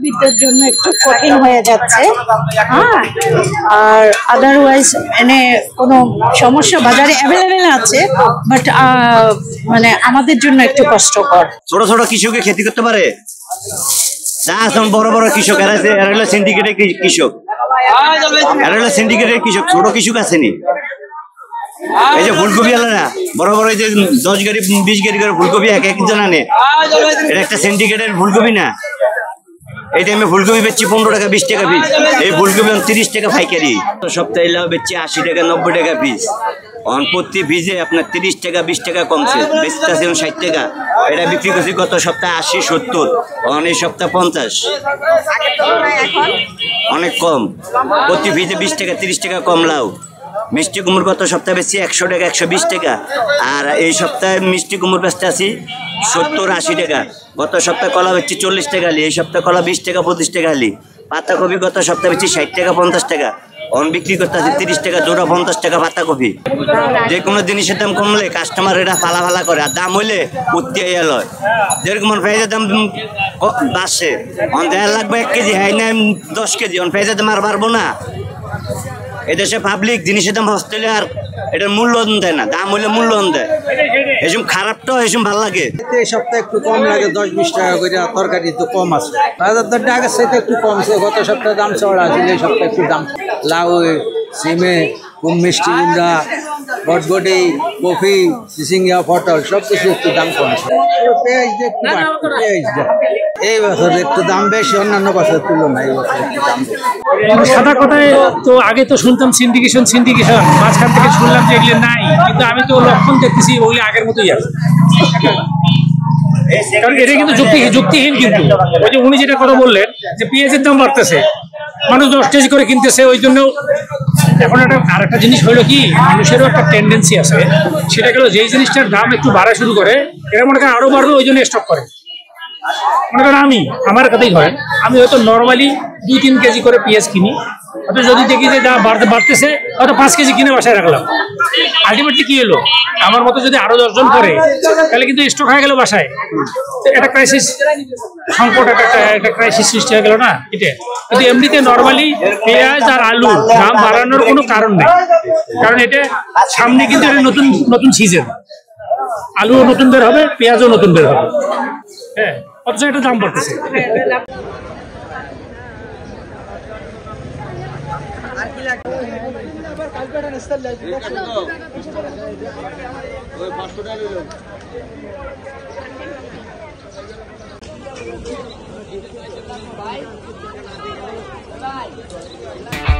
বিদ্যুতের জন্য একটু কঠিন হয়ে যাচ্ছে, হ্যাঁ। আর আদারওয়াইজ মানে কোনো সমস্যা বাজারে অ্যাভেলেবেল আছে, বাট মানে আমাদের জন্য একটু কষ্টকর। ছোট ছোট কৃষকে খেতি করতে পারে না, এখন বড় বড় কৃষক এরা হলো সিন্ডিকেটের কৃষক, এরা হলো সিন্ডিকেটের কৃষক, ছোট কৃষক আসেনি। এই যে ফুলকপি আলা না বড় বড়, এই যে 10 গাড়ি 20 গাড়ি করে ফুলকপি এক একজন আনে, এটা একটা সিন্ডিকেটের ফুলকপি না। এই টাইমে ফুলকপি বেচছি 15 টাকা 20 টাকা পিস, এই ফুলকপি 30 টাকা পাইকারি। সপ্তাহে লাউ বেচছি 80 টাকা 90 টাকা পিস, প্রতি পিসে আপনার 30 টাকা 20 টাকা কমছে, বেচতেছে 60 টাকা। এটা বিক্রি করছি গত সপ্তাহে 80 70, এই সপ্তাহে 50, অনেক কম। প্রতি পিসে 20 টাকা 30 টাকা কম লাউ। মিষ্টি কুমড় গত সপ্তাহে বেশি 100 টাকা 120 টাকা, আর এই সপ্তাহে মিষ্টি কুমড় বেচতে আসি 70 80 টাকা। গত সপ্তাহে কলা বেচছি 40 টাকা হালি, এই সপ্তাহে কলা 20 টাকা 25 টাকা হালি। পাতাকপি গত সপ্তাহে বেচছি 60 টাকা 50 টাকা, বিক্রি করতে আসি 30 টাকা জোড়া 50 টাকা পাতাকপি। যে কোনো জিনিসের দাম কমলে কাস্টমার এটা ফালা করে, আর দাম হইলে উঠতে লয়। যেরকম পেঁয়াজের দাম বাড়ছে, দেয়া লাগবে 1 কেজি, হয় না 10 কেজি, পেঁয়াজের দাম আর বাড়বো না। এদেশে পাবলিক জিনিসের দাম হস্টেলে আর এটার মূল্যায়ন দেয় না, দাম হইলে মূল্যায়ন দেয়। এসব খারাপটাও এসব ভালো লাগে। এই সপ্তাহে একটু কম লাগে, 10-20 টাকা করে তরকারি তো কম আছে। বাজার দরটা আগের সাথে একটু কমছে, গত সপ্তাহে দাম চড়া আছে, এই সপ্তাহে একটু দাম। লাউ, সিমে, মিষ্টি কুমড়া, বটবটি, কফি, চিচিঙ্গা, পটল সব কিছু একটু দাম কমছে। এই বছর একটু দাম বেশি, অন্যান্য বছরের তুলনায় এই বছর একটু দাম বেশি। সাদা কথায় তো আগে তো শুনতাম সিন্ডিকেশন, মাঝখান থেকে শুনলাম যে এগুলো নাই, কিন্তু আমি তো লক্ষণ দেখতেছি ওগুলো আগের মতোই আছে। কারণ এটা কিন্তু যুক্তিহীন, কিন্তু ওই যে উনি যেটা কথা বললেন যে পেঁয়াজের দাম বাড়তেছে, মানুষ 10 কেজি করে কিনতেছে, ওই জন্য এখন আর একটা জিনিস হলো কি, মানুষেরও একটা টেন্ডেন্সি আছে, সেটা গেল যেই জিনিসটার দাম একটু বাড়া শুরু করে এরা মনে করেন আরো বাড়বে, ওই জন্য স্টক করে। মনে করেন আমার কথাই ধরেন, আমি হয়তো নর্মালি 2-3 কেজি করে পেঁয়াজ কিনি, অথচ যদি দেখি যে দাম বাড়তেছে হয়তো 5 কেজি কিনে বাসায় রাখলাম। আলটিমেটলি কি হলো, আমার মতো যদি আরো 10 জন করে তাহলে কিন্তু স্টক হয়ে গেল বাসায়, একটা ক্রাইসিস, সংকট, একটা ক্রাইসিস সৃষ্টি হয়ে গেল না এটা। কিন্তু এমনিতে নর্মালি পেঁয়াজ আর আলু দাম বাড়ানোর কোনো কারণ নেই, কারণ এটা সামনে কিন্তু এটা নতুন সিজন, আলুও নতুন বের হবে, পেঁয়াজও নতুন বের হবে, হ্যাঁ, অথচ এটা দাম বাড়তেছে। Bye.